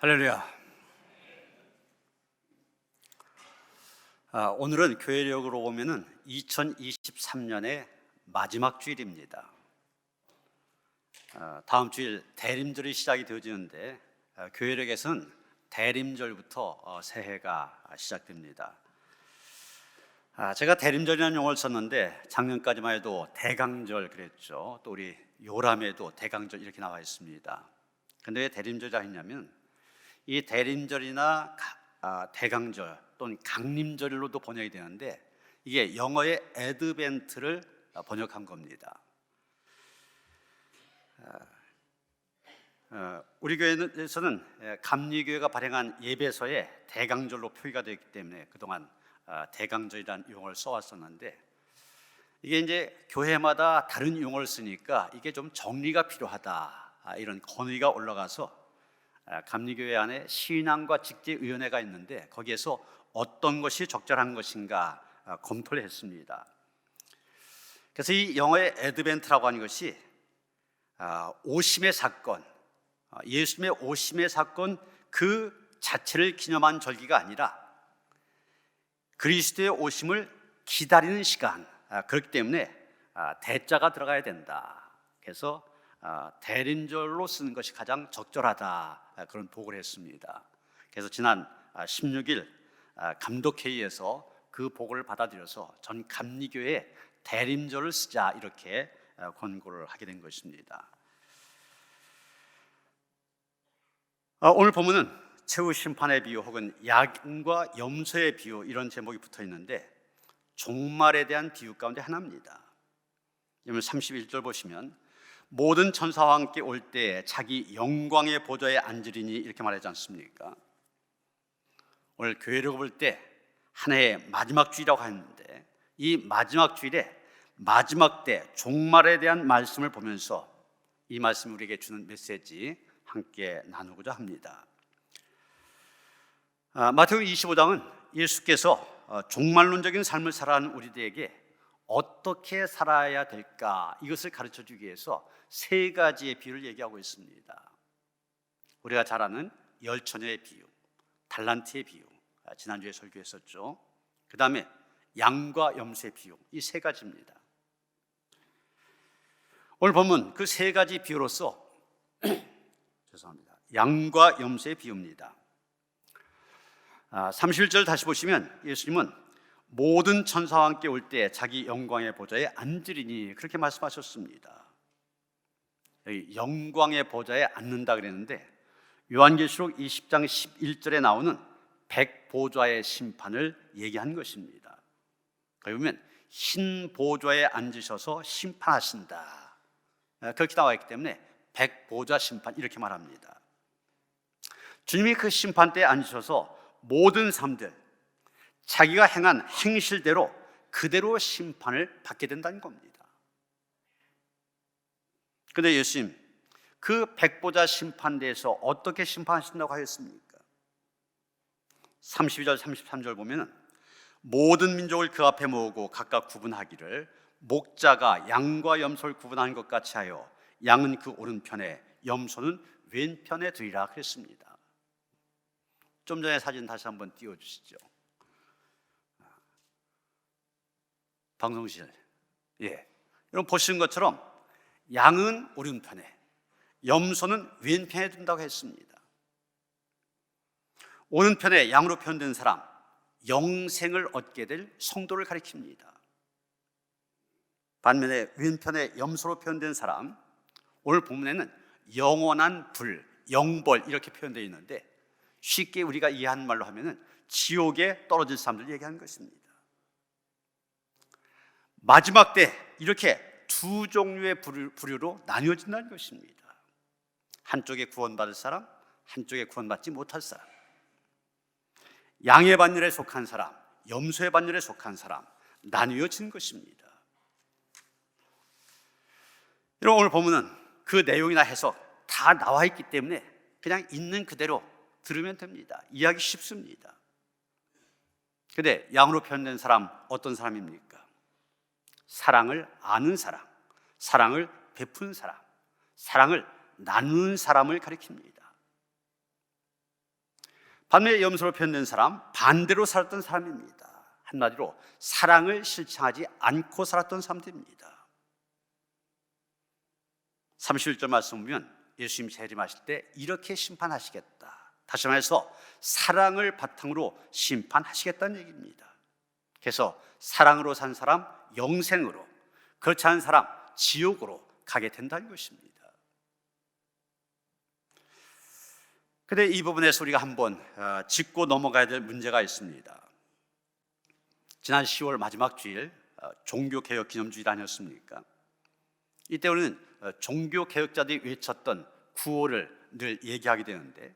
할렐루야. 오늘은 교회력으로 보면은 2023년의 마지막 주일입니다. 다음 주일 대림절이 시작이 되어지는데 교회력에서는 대림절부터 새해가 시작됩니다. 제가 대림절이라는 용어를 썼는데 작년까지만 해도 대강절 그랬죠. 또 우리 요람에도 대강절 이렇게 나와 있습니다. 근데 왜 대림절이라 했냐면 이 대림절이나 대강절 또는 강림절로도 번역이 되는데 이게 영어의 애드벤트를 번역한 겁니다. 우리 교회에서는 감리교회가 발행한 예배서에 대강절로 표기가 되어 있기 때문에 그동안 대강절이라는 용어를 써왔었는데 이게 이제 교회마다 다른 용어를 쓰니까 이게 좀 정리가 필요하다 이런 건의가 올라가서 감리교회 안에 신앙과 직제위원회가 있는데 거기에서 어떤 것이 적절한 것인가 검토를 했습니다. 그래서 이 영어의 애드벤트라고 하는 것이 오심의 사건, 예수님의 오심의 사건 그 자체를 기념한 절기가 아니라 그리스도의 오심을 기다리는 시간, 그렇기 때문에 대자가 들어가야 된다. 그래서 대림절로 쓰는 것이 가장 적절하다 그런 보고를 했습니다. 그래서 지난 16일 감독회의에서 그 보고를 받아들여서 전 감리교회에 대림절을 쓰자 이렇게 권고를 하게 된 것입니다. 오늘 본문은 최후 심판의 비유 혹은 양과 염소의 비유 이런 제목이 붙어 있는데 종말에 대한 비유 가운데 하나입니다. 여러분 31절 보시면 모든 천사와 함께 올 때 자기 영광의 보좌에 앉으리니 이렇게 말하지 않습니까? 오늘 교회를 볼 때 한 해의 마지막 주일이라고 하는데 이 마지막 주일에 마지막 때 종말에 대한 말씀을 보면서 이 말씀이 우리에게 주는 메시지 함께 나누고자 합니다. 마태복음 25장은 예수께서 종말론적인 삶을 살아가는 우리들에게 어떻게 살아야 될까 이것을 가르쳐 주기 위해서 세 가지의 비유를 얘기하고 있습니다. 우리가 잘 아는 열처녀의 비유, 달란트의 비유, 지난주에 설교했었죠. 그 다음에 양과 염소의 비유, 이 세 가지입니다. 오늘 보면 그 세 가지 비유로서 죄송합니다. 양과 염소의 비유입니다. 31절 다시 보시면 예수님은 모든 천사와 함께 올 때 자기 영광의 보좌에 앉으리니 그렇게 말씀하셨습니다. 여기 영광의 보좌에 앉는다 그랬는데 요한계시록 20장 11절에 나오는 백보좌의 심판을 얘기한 것입니다. 거기 보면 흰 보좌에 앉으셔서 심판하신다 그렇게 나와 있기 때문에 백보좌 심판 이렇게 말합니다. 주님이 그 심판대에 앉으셔서 모든 사람들 자기가 행한 행실대로 그대로 심판을 받게 된다는 겁니다. 그런데 예수님 그 백보자 심판대에서 어떻게 심판하신다고 하였습니까? 32절 33절 보면 모든 민족을 그 앞에 모으고 각각 구분하기를 목자가 양과 염소를 구분하는 것 같이 하여 양은 그 오른편에 염소는 왼편에 두리라 그랬습니다. 좀 전에 사진 다시 한번 띄워주시죠. 방송실. 여러분 보시는 것처럼 양은 오른편에 염소는 왼편에 둔다고 했습니다. 오른편에 양으로 표현된 사람 영생을 얻게 될 성도를 가리킵니다. 반면에 왼편에 염소로 표현된 사람 오늘 본문에는 영원한 불, 영벌 이렇게 표현되어 있는데 쉽게 우리가 이해하는 말로 하면은 지옥에 떨어질 사람들 얘기하는 것입니다. 마지막 때 이렇게 두 종류의 부류로 나뉘어진다는 것입니다. 한쪽에 구원받을 사람, 한쪽에 구원받지 못할 사람. 양의 반열에 속한 사람, 염소의 반열에 속한 사람 나뉘어진 것입니다. 여러분 오늘 보면은 그 내용이나 해석 다 나와 있기 때문에 그냥 있는 그대로 들으면 됩니다. 이해하기 쉽습니다. 그런데 양으로 표현된 사람 어떤 사람입니까? 사랑을 아는 사람, 사랑을 베푸는 사람, 사랑을 나누는 사람을 가리킵니다. 반면에 염소로 표현된 사람, 반대로 살았던 사람입니다. 한마디로 사랑을 실천하지 않고 살았던 사람들입니다. 31절 말씀 보면 예수님 재림하실 때 이렇게 심판하시겠다. 다시 말해서 사랑을 바탕으로 심판하시겠다는 얘기입니다. 그래서 사랑으로 산 사람 영생으로, 그렇지 않은 사람 지옥으로 가게 된다는 것입니다. 그런데 이 부분에서 우리가 한번 짚고 넘어가야 될 문제가 있습니다. 지난 10월 마지막 주일 종교개혁 기념주일 아니었습니까? 이때 우리는 종교개혁자들이 외쳤던 구호를 늘 얘기하게 되는데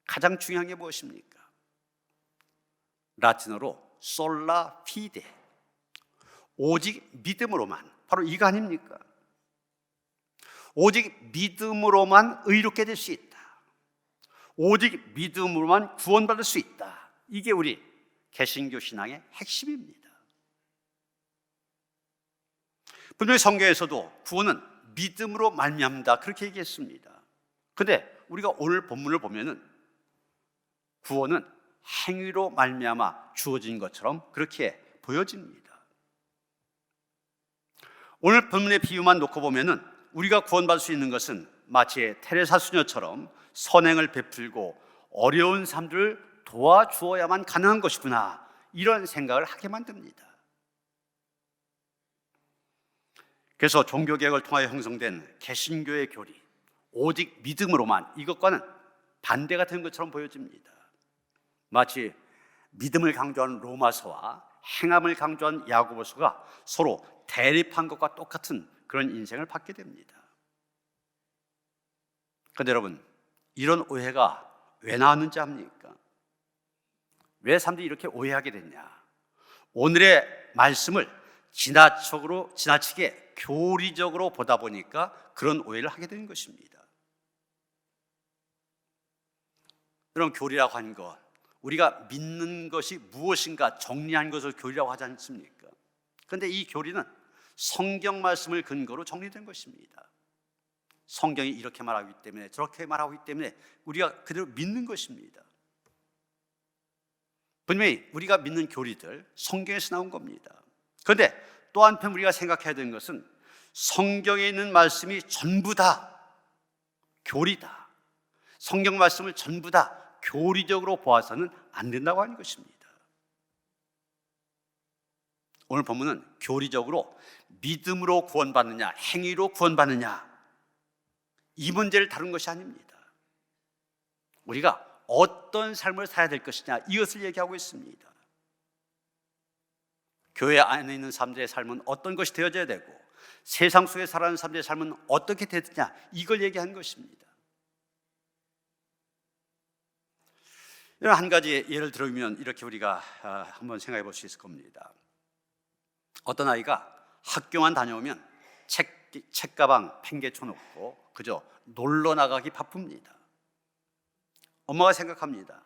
가장 중요한 게 무엇입니까? 라틴어로 솔라 피데, 오직 믿음으로만, 바로 이거 아닙니까? 오직 믿음으로만 의롭게 될 수 있다. 오직 믿음으로만 구원받을 수 있다. 이게 우리 개신교 신앙의 핵심입니다. 분명히 성경에서도 구원은 믿음으로 말미암다 그렇게 얘기했습니다. 그런데 우리가 오늘 본문을 보면은 구원은 행위로 말미암아 주어진 것처럼 그렇게 보여집니다. 오늘 본문의 비유만 놓고 보면은 우리가 구원받을 수 있는 것은 마치 테레사 수녀처럼 선행을 베풀고 어려운 사람들을 도와주어야만 가능한 것이구나, 이런 생각을 하게 만듭니다. 그래서 종교개혁을 통하여 형성된 개신교의 교리, 오직 믿음으로만, 이것과는 반대가 되는 것처럼 보여집니다. 마치 믿음을 강조하는 로마서와 행함을 강조한 야고보서가 서로 대립한 것과 똑같은 그런 인생을 받게 됩니다. 그런데 여러분, 이런 오해가 왜 나왔는지 압니까? 왜 사람들이 이렇게 오해하게 됐냐? 오늘의 말씀을 지나치게 교리적으로 보다 보니까 그런 오해를 하게 되는 것입니다. 여러분, 교리라고 하는 것, 우리가 믿는 것이 무엇인가 정리한 것을 교리라고 하지 않습니까? 그런데 이 교리는 성경 말씀을 근거로 정리된 것입니다. 성경이 이렇게 말하기 때문에, 저렇게 말하기 때문에 우리가 그대로 믿는 것입니다. 분명히 우리가 믿는 교리들 성경에서 나온 겁니다. 그런데 또 한편 우리가 생각해야 되는 것은 성경에 있는 말씀이 전부 다 교리다, 성경 말씀을 전부 다 교리적으로 보아서는 안 된다고 하는 것입니다. 오늘 본문은 교리적으로 믿음으로 구원받느냐 행위로 구원받느냐, 이 문제를 다룬 것이 아닙니다. 우리가 어떤 삶을 살아야 될 것이냐, 이것을 얘기하고 있습니다. 교회 안에 있는 사람들의 삶은 어떤 것이 되어져야 되고 세상 속에 살아가는 사람들의 삶은 어떻게 되느냐, 이걸 얘기하는 것입니다. 한 가지 예를 들면 이렇게 우리가 한번 생각해 볼 수 있을 겁니다. 어떤 아이가 학교만 다녀오면 책가방 팽개쳐 놓고 그저 놀러 나가기 바쁩니다. 엄마가 생각합니다.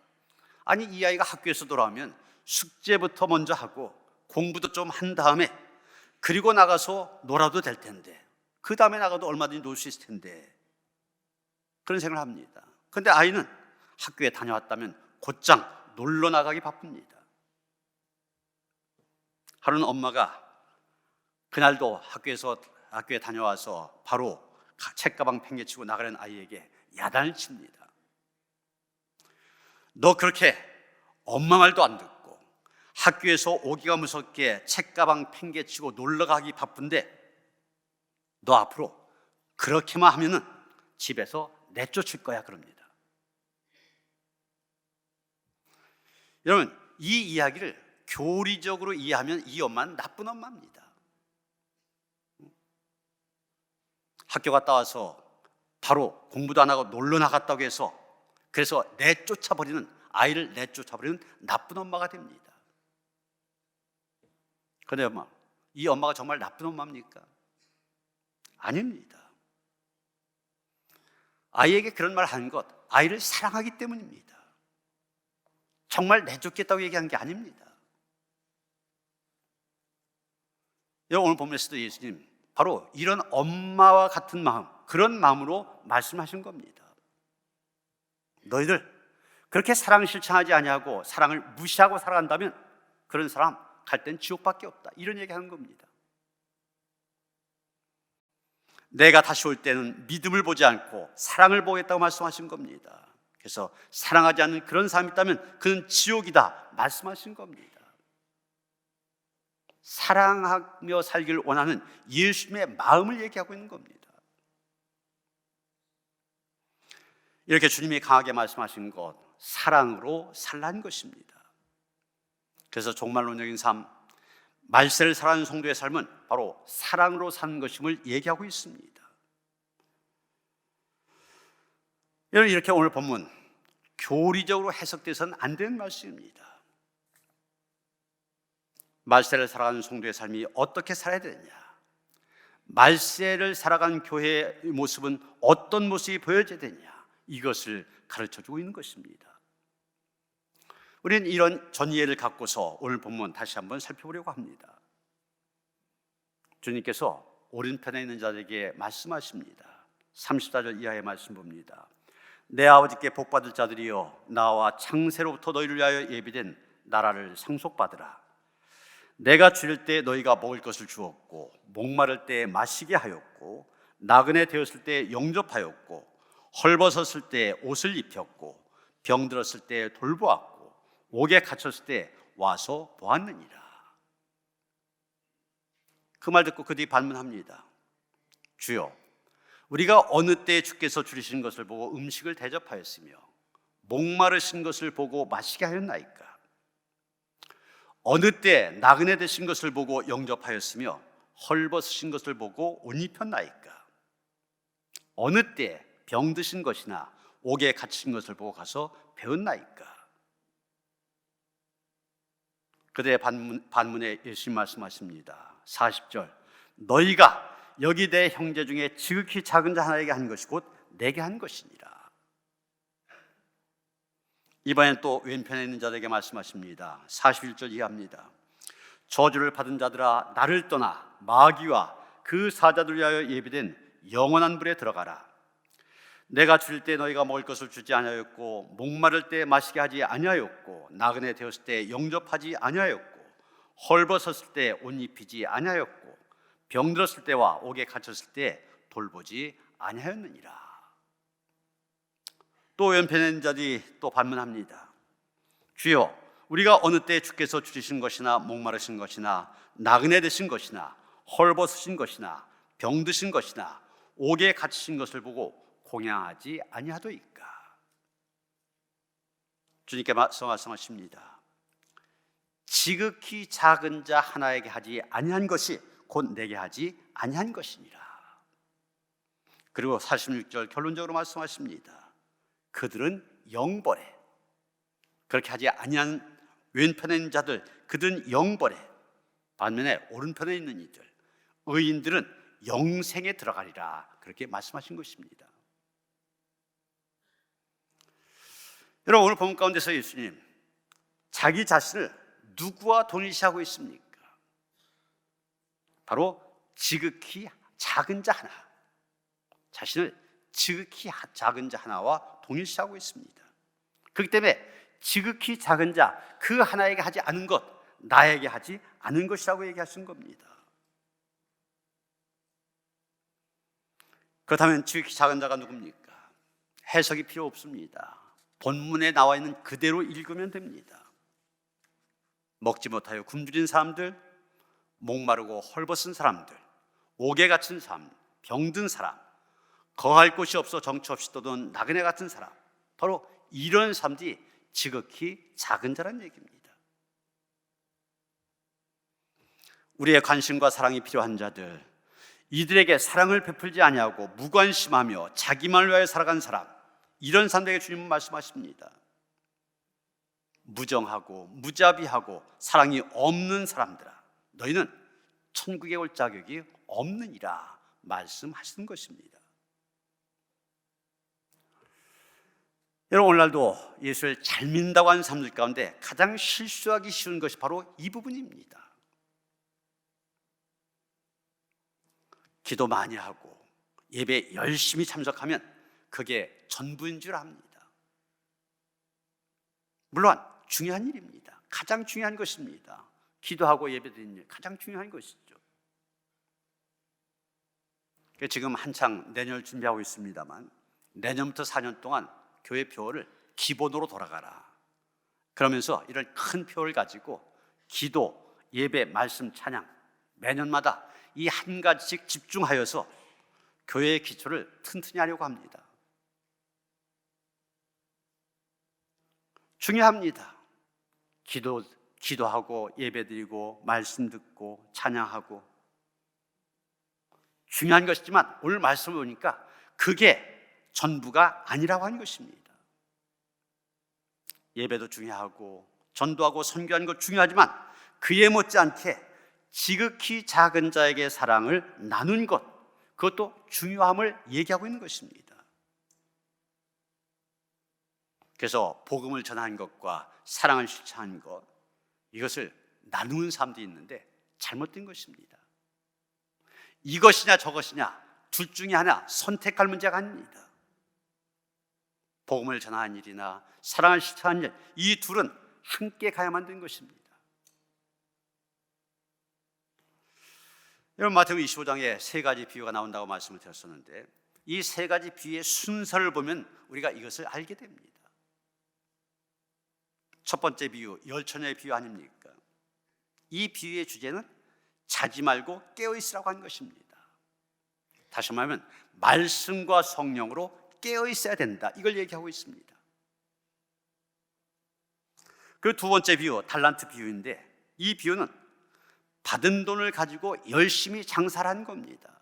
아니, 이 아이가 학교에서 돌아오면 숙제부터 먼저 하고 공부도 좀 한 다음에 그리고 나가서 놀아도 될 텐데, 그 다음에 나가도 얼마든지 놀 수 있을 텐데, 그런 생각을 합니다. 그런데 아이는 학교에 다녀왔다면 곧장 놀러 나가기 바쁩니다. 하루는 엄마가 그날도 학교에 다녀와서 바로 책가방 팽개치고 나가는 아이에게 야단을 칩니다. 너 그렇게 엄마 말도 안 듣고 학교에서 오기가 무섭게 책가방 팽개치고 놀러가기 바쁜데 너 앞으로 그렇게만 하면은 집에서 내쫓을 거야, 그럽니다. 여러분, 이 이야기를 교리적으로 이해하면 이 엄마는 나쁜 엄마입니다. 학교 갔다 와서 바로 공부도 안 하고 놀러 나갔다고 해서 그래서 아이를 내쫓아버리는 나쁜 엄마가 됩니다. 그런데 이 엄마가 정말 나쁜 엄마입니까? 아닙니다. 아이에게 그런 말을 하는 것, 아이를 사랑하기 때문입니다. 정말 내쫓겠다고 얘기하는 게 아닙니다. 오늘 본문에서도 예수님 바로 이런 엄마와 같은 마음, 그런 마음으로 말씀하신 겁니다. 너희들 그렇게 사랑을 실천하지 아니하고 사랑을 무시하고 살아간다면 그런 사람 갈 땐 지옥밖에 없다, 이런 얘기하는 겁니다. 내가 다시 올 때는 믿음을 보지 않고 사랑을 보겠다고 말씀하신 겁니다. 그래서 사랑하지 않는 그런 사람이 있다면 그는 지옥이다 말씀하신 겁니다. 사랑하며 살기를 원하는 예수님의 마음을 얘기하고 있는 겁니다. 이렇게 주님이 강하게 말씀하신 것, 사랑으로 살라는 것입니다. 그래서 종말론적인 삶, 말세를 살아가는 성도의 삶은 바로 사랑으로 사는 것임을 얘기하고 있습니다. 이렇게 오늘 본문 교리적으로 해석돼서는 안 되는 말씀입니다. 말세를 살아가는 성도의 삶이 어떻게 살아야 되느냐, 말세를 살아가는 교회의 모습은 어떤 모습이 보여져야 되느냐, 이것을 가르쳐주고 있는 것입니다. 우리는 이런 전이해를 갖고서 오늘 본문 다시 한번 살펴보려고 합니다. 주님께서 오른편에 있는 자들에게 말씀하십니다. 34절 이하의 말씀 봅니다. 내 아버지께 복받을 자들이여, 나와 창세로부터 너희를 위하여 예비된 나라를 상속받으라. 내가 줄일 때 너희가 먹을 것을 주었고, 목마를 때 마시게 하였고, 나그네 되었을 때 영접하였고, 헐벗었을 때 옷을 입혔고, 병들었을 때 돌보았고, 옥에 갇혔을 때 와서 보았느니라. 그 말 듣고 그 뒤 반문합니다. 주여, 우리가 어느 때 주께서 줄이신 것을 보고 음식을 대접하였으며 목마르신 것을 보고 마시게 하였나이까? 어느 때 나그네 되신 것을 보고 영접하였으며 헐벗으신 것을 보고 옷 입혔나이까? 어느 때 병드신 것이나 옥에 갇힌 것을 보고 가서 배웠나이까? 그대의 반문에 예수님 말씀하십니다. 40절, 너희가 여기 내 형제 중에 지극히 작은 자 하나에게 한 것이 곧 내게 한 것이니라. 이번엔 또 왼편에 있는 자들에게 말씀하십니다. 41절 이하입니다. 저주를 받은 자들아, 나를 떠나 마귀와 그 사자들 위하여 예비된 영원한 불에 들어가라. 내가 줄일 때 너희가 먹을 것을 주지 아니하였고, 목마를 때 마시게 하지 아니하였고, 나그네 되었을 때 영접하지 아니하였고, 헐벗었을 때 옷 입히지 아니하였고, 병들었을 때와 옥에 갇혔을 때 돌보지 아니하였느니라. 또 왼편에 있는 자들이 또 반문합니다. 주여, 우리가 어느 때 주께서 줄이신 것이나 목마르신 것이나 나그네 되신 것이나 헐벗으신 것이나 병드신 것이나 옥에 갇히신 것을 보고 공양하지 아니하도이까? 주님께 말씀하십니다. 지극히 작은 자 하나에게 하지 아니한 것이 곧 내게 하지 아니한 것이니라. 그리고 46절 결론적으로 말씀하십니다. 그들은 영벌에, 그렇게 하지 아니한 왼편에 있는 자들, 그들은 영벌에, 반면에 오른편에 있는 이들, 의인들은 영생에 들어가리라, 그렇게 말씀하신 것입니다. 여러분, 오늘 본문 가운데서 예수님 자기 자신을 누구와 동일시하고 있습니까? 바로 지극히 작은 자 하나, 자신을 지극히 작은 자 하나와 동일시하고 있습니다. 그렇기 때문에 지극히 작은 자 그 하나에게 하지 않은 것, 나에게 하지 않은 것이라고 얘기하신 겁니다. 그렇다면 지극히 작은 자가 누굽니까? 해석이 필요 없습니다. 본문에 나와 있는 그대로 읽으면 됩니다. 먹지 못하여 굶주린 사람들, 목마르고 헐벗은 사람들, 옥에 갇힌 사람, 병든 사람, 거할 곳이 없어 정처 없이 떠도는 나그네 같은 사람, 바로 이런 사람들이 지극히 작은 자라는 얘기입니다. 우리의 관심과 사랑이 필요한 자들, 이들에게 사랑을 베풀지 아니하고 무관심하며 자기만을 위하여 살아간 사람, 이런 사람들에게 주님은 말씀하십니다. 무정하고 무자비하고 사랑이 없는 사람들아, 너희는 천국에 올 자격이 없느니라 말씀하시는 것입니다. 여러분, 오늘날도 예수를 잘 믿는다고 하는 사람들 가운데 가장 실수하기 쉬운 것이 바로 이 부분입니다. 기도 많이 하고 예배 열심히 참석하면 그게 전부인 줄 압니다. 물론 중요한 일입니다. 가장 중요한 것입니다. 기도하고 예배드리는 일 가장 중요한 것이죠. 지금 한창 내년을 준비하고 있습니다만 내년부터 4년 동안 교회 표어를 기본으로 돌아가라. 그러면서 이런 큰 표를 가지고 기도, 예배, 말씀, 찬양 매년마다 이 한 가지씩 집중하여서 교회의 기초를 튼튼히 하려고 합니다. 중요합니다. 기도하고 예배드리고 말씀 듣고 찬양하고 중요한 것이지만 오늘 말씀을 보니까 그게 전부가 아니라고 하는 것입니다. 예배도 중요하고 전도하고 선교하는 것 중요하지만 그에 못지않게 지극히 작은 자에게 사랑을 나눈 것, 그것도 중요함을 얘기하고 있는 것입니다. 그래서 복음을 전하는 것과 사랑을 실천하는 것, 이것을 나누는 사람들이 있는데 잘못된 것입니다. 이것이냐 저것이냐 둘 중에 하나 선택할 문제가 아닙니다. 복음을 전하는 일이나 사랑을 실천하는 일, 이 둘은 함께 가야만 되는 것입니다. 여러분, 마태복음 25장에 세 가지 비유가 나온다고 말씀을 드렸었는데 이 세 가지 비유의 순서를 보면 우리가 이것을 알게 됩니다. 첫 번째 비유, 열처녀의 비유 아닙니까? 이 비유의 주제는 자지 말고 깨어있으라고 하는 것입니다. 다시 말하면 말씀과 성령으로 깨어있어야 된다, 이걸 얘기하고 있습니다. 그 두 번째 비유, 달란트 비유인데 이 비유는 받은 돈을 가지고 열심히 장사를 한 겁니다.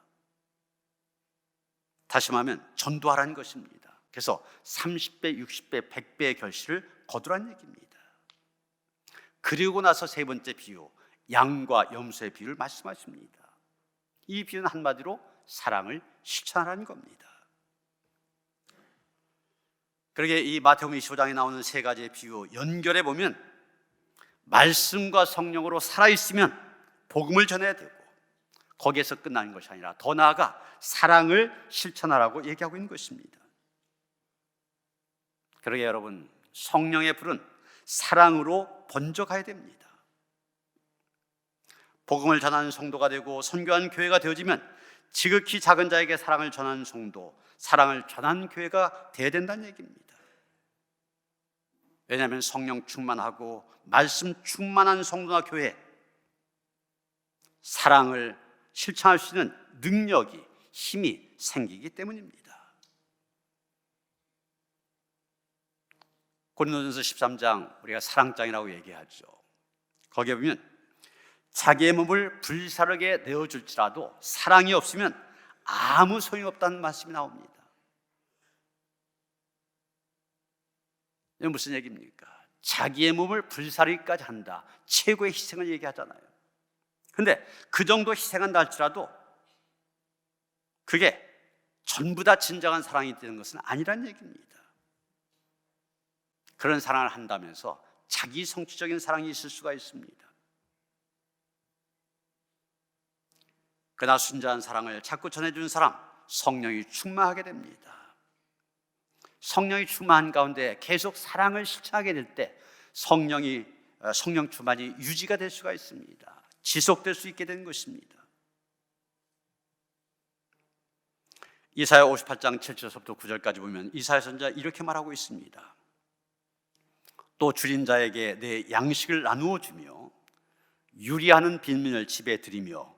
다시 말하면 전도하라는 것입니다. 그래서 30배, 60배, 100배의 결실을 거두라는 얘기입니다. 그리고 나서 세 번째 비유, 양과 염소의 비유를 말씀하십니다. 이 비유는 한마디로 사랑을 실천하라는 겁니다. 그러게 이 마태복음 25장에 나오는 세 가지의 비유 연결해 보면 말씀과 성령으로 살아있으면 복음을 전해야 되고 거기에서 끝나는 것이 아니라 더 나아가 사랑을 실천하라고 얘기하고 있는 것입니다. 그러게 여러분, 성령의 불은 사랑으로 번져가야 됩니다. 복음을 전하는 성도가 되고 선교하는 교회가 되어지면 지극히 작은 자에게 사랑을 전하는 성도, 사랑을 전하는 교회가 되어야 된다는 얘기입니다. 왜냐하면 성령 충만하고 말씀 충만한 성도나 교회, 사랑을 실천할 수 있는 능력이, 힘이 생기기 때문입니다. 고린도전서 13장, 우리가 사랑장이라고 얘기하죠. 거기에 보면 자기의 몸을 불사르게 내어줄지라도 사랑이 없으면 아무 소용이 없다는 말씀이 나옵니다. 이건 무슨 얘기입니까? 자기의 몸을 불사르기까지 한다, 최고의 희생을 얘기하잖아요. 그런데 그 정도 희생한다 할지라도 그게 전부 다 진정한 사랑이 되는 것은 아니란 얘기입니다. 그런 사랑을 한다면서 자기 성취적인 사랑이 있을 수가 있습니다. 그러나 순전한 사랑을 자꾸 전해주는 사람, 성령이 충만하게 됩니다. 성령이 충만한 가운데 계속 사랑을 실천하게 될 때 성령 충만이 유지가 될 수가 있습니다. 지속될 수 있게 되는 것입니다. 이사야 58장 7절부터 9절까지 보면 이사야 선지자가 이렇게 말하고 있습니다. 또 줄인 자에게 내 양식을 나누어 주며 유리하는 빈민을 집에 들이며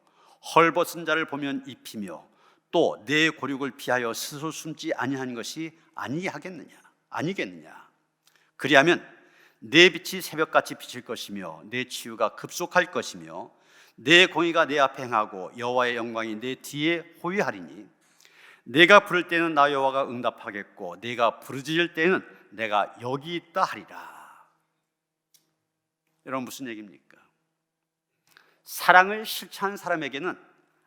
헐벗은 자를 보면 입히며 또 내 고륙을 피하여 스스로 숨지 아니한 것이 아니겠느냐. 그리하면 내 빛이 새벽같이 비칠 것이며 내 치유가 급속할 것이며 내 공의가 내 앞에 행하고 여호와의 영광이 내 뒤에 호위하리니 내가 부를 때는 나 여호와가 응답하겠고 내가 부르짖을 때는 내가 여기 있다 하리라. 여러분, 무슨 얘기입니까? 사랑을 실천한 사람에게는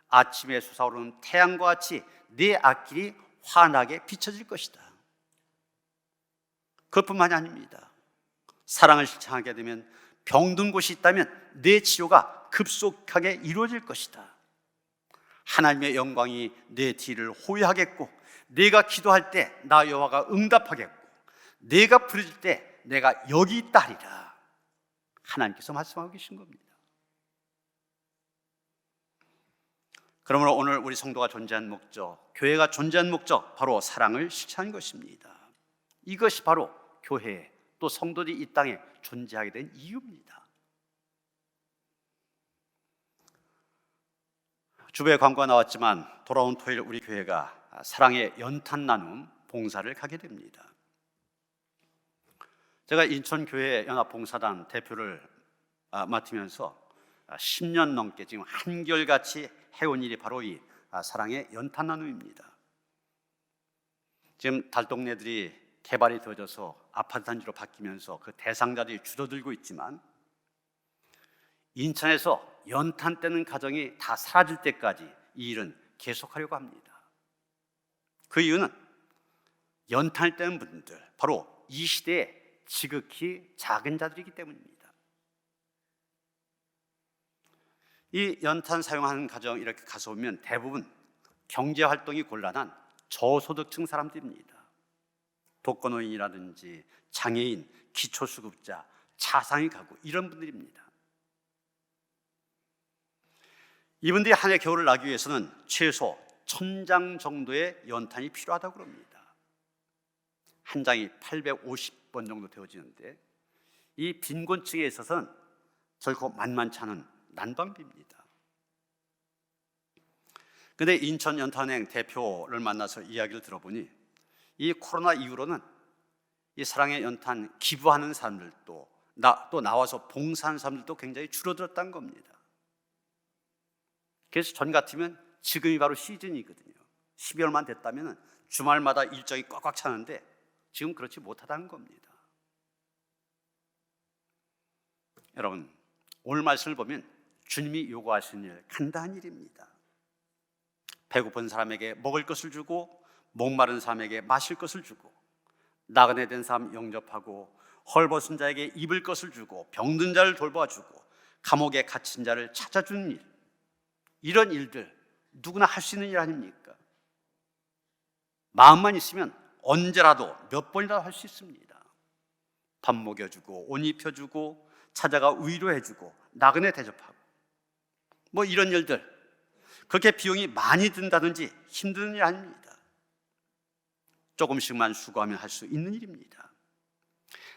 아침에 솟아오르는 태양과 같이 내 앞길이 환하게 비춰질 것이다. 그것뿐만이 아닙니다. 사랑을 실천하게 되면 병든 곳이 있다면 내 치료가 급속하게 이루어질 것이다. 하나님의 영광이 내 뒤를 호위하겠고 내가 기도할 때 나 여호와가 응답하겠고 내가 부르짖을 때 내가 여기 있다 하리라. 하나님께서 말씀하고 계신 겁니다. 그러므로 오늘 우리 성도가 존재한 목적, 교회가 존재한 목적, 바로 사랑을 실천하는 것입니다. 이것이 바로 교회, 또 성도들이 이 땅에 존재하게 된 이유입니다. 주부의 광고가 나왔지만 돌아온 토요일 우리 교회가 사랑의 연탄 나눔 봉사를 가게 됩니다. 제가 인천교회 연합봉사단 대표를 맡으면서 10년 넘게 지금 한결같이 해온 일이 바로 이 사랑의 연탄 나눔입니다. 지금 달동네들이 개발이 되어져서 아파트 단지로 바뀌면서 그 대상자들이 줄어들고 있지만 인천에서 연탄 떼는 가정이 다 사라질 때까지 이 일은 계속하려고 합니다. 그 이유는 연탄을 떼는 분들, 바로 이 시대에 지극히 작은 자들이기 때문입니다. 이 연탄 사용하는 가정 이렇게 가서 보면 대부분 경제활동이 곤란한 저소득층 사람들입니다. 독거노인이라든지 장애인, 기초수급자, 차상위 가구 이런 분들입니다. 이분들이 한 해 겨울을 나기 위해서는 최소 1000장 정도의 연탄이 필요하다고 합니다. 한 장이 850번 정도 되어지는데 이 빈곤층에 있어서는 결코 만만치 않은 난방비입니다. 그런데 인천연탄은행 대표를 만나서 이야기를 들어보니 이 코로나 이후로는 이 사랑의 연탄 기부하는 사람들도 또 나와서 봉사하는 사람들도 굉장히 줄어들었다는 겁니다. 그래서 전 같으면 지금이 바로 시즌이거든요. 12월만 됐다면 주말마다 일정이 꽉꽉 차는데 지금 그렇지 못하다는 겁니다. 여러분, 오늘 말씀을 보면 주님이 요구하시는 일, 간단한 일입니다. 배고픈 사람에게 먹을 것을 주고 목마른 사람에게 마실 것을 주고 나그네 된 사람 영접하고 헐벗은 자에게 입을 것을 주고 병든 자를 돌봐주고 감옥에 갇힌 자를 찾아주는 일, 이런 일들 누구나 할 수 있는 일 아닙니까? 마음만 있으면 언제라도 몇 번이라도 할 수 있습니다. 밥 먹여주고 옷 입혀주고 찾아가 위로해주고 나그네 대접하고 뭐 이런 일들, 그렇게 비용이 많이 든다든지 힘든 일 아닙니다. 조금씩만 수고하면 할 수 있는 일입니다.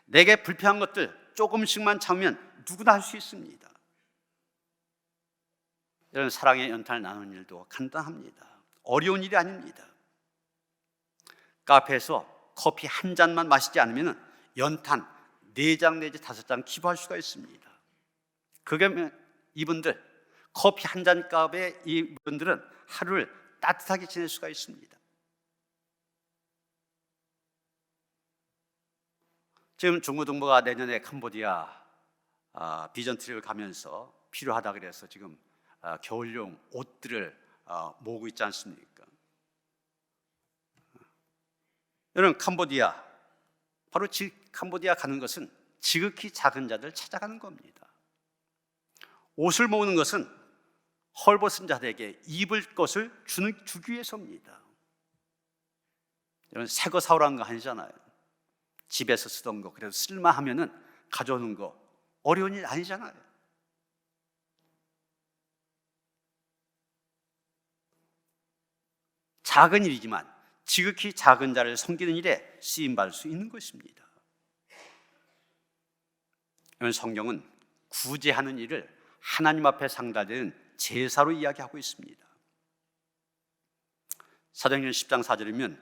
내게 불편한 것들 조금씩만 참으면 누구나 할 수 있습니다. 이런 사랑의 연탄을 나누는 일도 간단합니다. 어려운 일이 아닙니다. 카페에서 커피 한 잔만 마시지 않으면 연탄 4장 내지 5장 기부할 수가 있습니다. 그러면 이분들 커피 한 잔 값에 이분들은 하루를 따뜻하게 지낼 수가 있습니다. 지금 중고등부가 내년에 캄보디아 비전 트립을 가면서 필요하다 그래서 지금 겨울용 옷들을 모으고 있지 않습니까? 여러분, 캄보디아, 바로 캄보디아 가는 것은 지극히 작은 자들 찾아가는 겁니다. 옷을 모으는 것은 헐벗은 자들에게 입을 것을 주기 위해서입니다. 여러분, 새 거 사오라는 거 아니잖아요. 집에서 쓰던 거 그래도 쓸만하면은 가져오는 거 어려운 일 아니잖아요. 작은 일이지만 지극히 작은 자를 섬기는 일에 쓰임받을 수 있는 것입니다. 성경은 구제하는 일을 하나님 앞에 상달되는 제사로 이야기하고 있습니다. 사도행전 10장 4절이면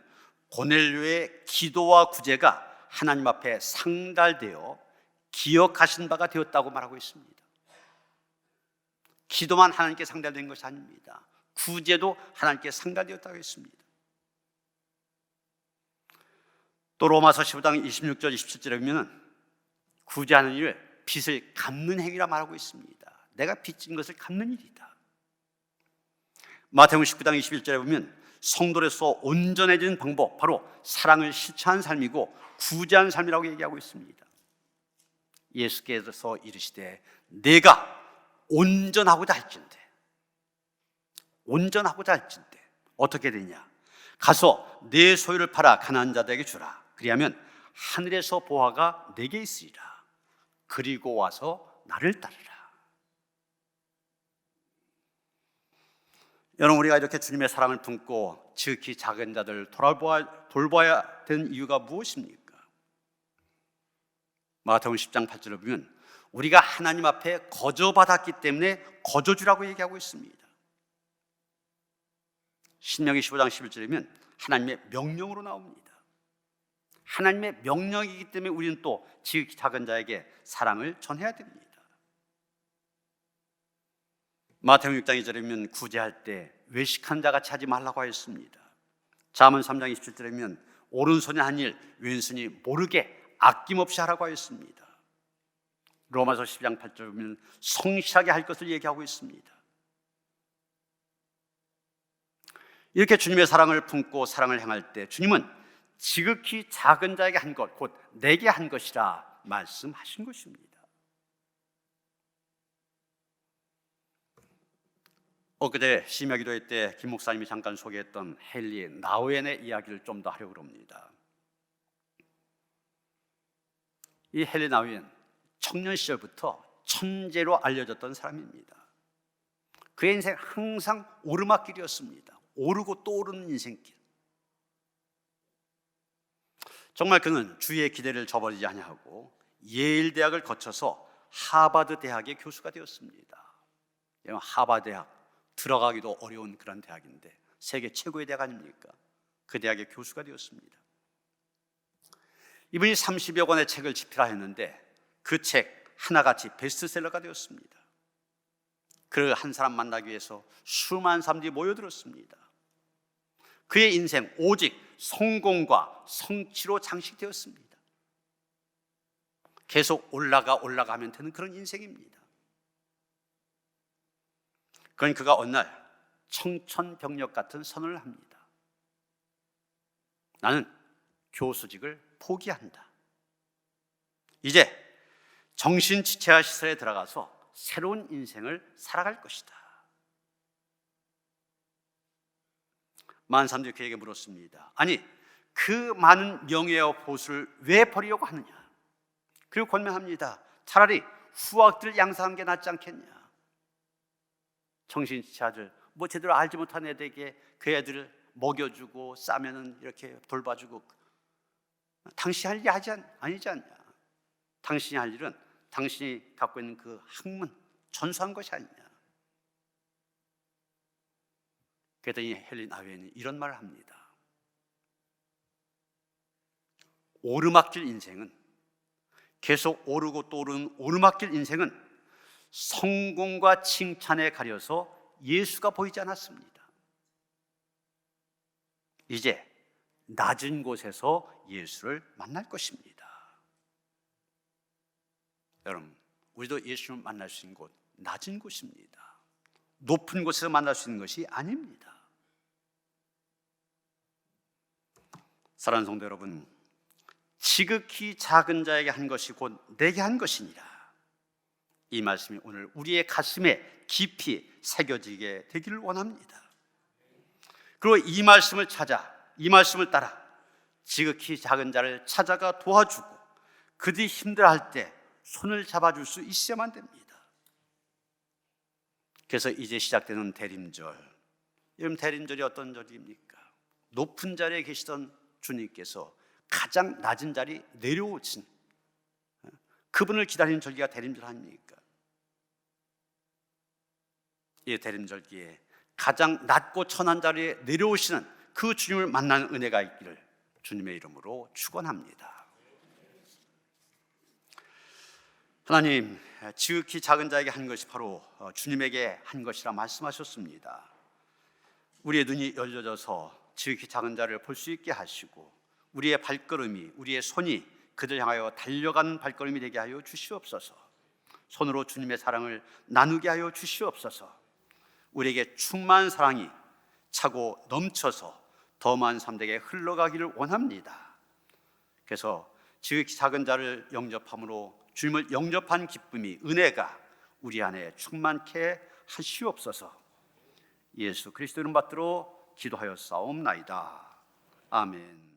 고넬료의 기도와 구제가 하나님 앞에 상달되어 기억하신 바가 되었다고 말하고 있습니다. 기도만 하나님께 상달된 것이 아닙니다. 구제도 하나님께 상달되었다고 했습니다. 또 로마서 15장 26절 27절에 보면 구제하는 일을 빚을 갚는 행위라 말하고 있습니다. 내가 빚진 것을 갚는 일이다. 마태복음 19장 21절에 보면 성도로서 온전해지는 방법, 바로 사랑을 실천하는 삶이고 구제하는 삶이라고 얘기하고 있습니다. 예수께서 이르시되 내가 온전하고자 할진대 어떻게 되냐? 가서 내 소유를 팔아 가난한 자들에게 주라. 그리하면 하늘에서 보화가 내게 있으리라. 그리고 와서 나를 따르라. 여러분, 우리가 이렇게 주님의 사랑을 품고 지극히 작은 자들을 돌봐야 되는 이유가 무엇입니까? 마태복음 10장 8절을 보면 우리가 하나님 앞에 거저받았기 때문에 거저주라고 얘기하고 있습니다. 신명기 15장 11절이면 하나님의 명령으로 나옵니다. 하나님의 명령이기 때문에 우리는 또 지극히 작은 자에게 사랑을 전해야 됩니다. 마태복음 6장 2절에 보면 구제할 때 외식한 자 같이 하지 말라고 하였습니다. 잠언 3장 27절에 보면 오른손이 한 일 왼손이 모르게 아낌없이 하라고 하였습니다. 로마서 12장 8절에 보면 성실하게 할 것을 얘기하고 있습니다. 이렇게 주님의 사랑을 품고 사랑을 행할 때 주님은 지극히 작은 자에게 한 것, 곧 내게 한 것이라 말씀하신 것입니다. 엊그제 심야 기도회 때 김 목사님이 잠깐 소개했던 헨리 나우엔의 이야기를 좀 더 하려고 합니다. 이 헨리 나우엔 청년 시절부터 천재로 알려졌던 사람입니다. 그의 인생 항상 오르막길이었습니다. 오르고 또 오르는 인생길. 정말 그는 주위의 기대를 저버리지 아니하고 예일 대학을 거쳐서 하버드 대학의 교수가 되었습니다. 하버드 대학 들어가기도 어려운 그런 대학인데 세계 최고의 대학 아닙니까? 그 대학의 교수가 되었습니다. 이분이 30여 권의 책을 집필하였는데 그 책 하나같이 베스트셀러가 되었습니다. 그 한 사람 만나기 위해서 수많은 사람들이 모여들었습니다. 그의 인생 오직 성공과 성취로 장식되었습니다. 계속 올라가면 되는 그런 인생입니다. 그러니 그가 어느 날 청천벽력 같은 선언을 합니다. 나는 교수직을 포기한다. 이제 정신지체화 시설에 들어가서 새로운 인생을 살아갈 것이다. 많은 사람들이 그에게 물었습니다. 아니, 그 많은 명예와 보수를 왜 버리려고 하느냐? 그리고 권면합니다. 차라리 후학들을 양산하는 게 낫지 않겠냐? 정신지체아들, 뭐 제대로 알지 못한 애들에게 그 애들을 먹여주고 싸면은 이렇게 돌봐주고, 당신이 할 일이 아니지 않냐? 당신이 할 일은 당신이 갖고 있는 그 학문, 전수한 것이 아니냐? 그랬더니 헨리 나우엔이 이런 말을 합니다. 오르막길 인생은, 계속 오르고 또 오르는 오르막길 인생은 성공과 칭찬에 가려서 예수가 보이지 않았습니다. 이제 낮은 곳에서 예수를 만날 것입니다. 여러분, 우리도 예수를 만날 수 있는 곳, 낮은 곳입니다. 높은 곳에서 만날 수 있는 것이 아닙니다. 사랑하는 성도 여러분, 지극히 작은 자에게 한 것이 곧 내게 한 것이니라. 이 말씀이 오늘 우리의 가슴에 깊이 새겨지게 되기를 원합니다. 그리고 이 말씀을 따라 지극히 작은 자를 찾아가 도와주고 그들이 힘들어할 때 손을 잡아줄 수 있어야만 됩니다. 그래서 이제 시작되는 대림절, 여러분, 대림절이 어떤 절입니까? 높은 자리에 계시던 주님께서 가장 낮은 자리 내려오신 그분을 기다리는 절기가 대림절 아닙니까? 이 대림절기에 가장 낮고 천한 자리에 내려오시는 그 주님을 만나는 은혜가 있기를 주님의 이름으로 축원합니다. 하나님, 지극히 작은 자에게 한 것이 바로 주님에게 한 것이라 말씀하셨습니다. 우리의 눈이 열려져서 지극히 작은 자를 볼 수 있게 하시고 우리의 발걸음이, 우리의 손이 그들 향하여 달려가는 발걸음이 되게 하여 주시옵소서. 손으로 주님의 사랑을 나누게 하여 주시옵소서. 우리에게 충만한 사랑이 차고 넘쳐서 더 많은 사람들에게 흘러가기를 원합니다. 그래서 지극히 작은 자를 영접함으로 주님을 영접한 기쁨이, 은혜가 우리 안에 충만케 하시옵소서. 예수 그리스도 이름 받들어 기도하여 싸움나이다. 아멘.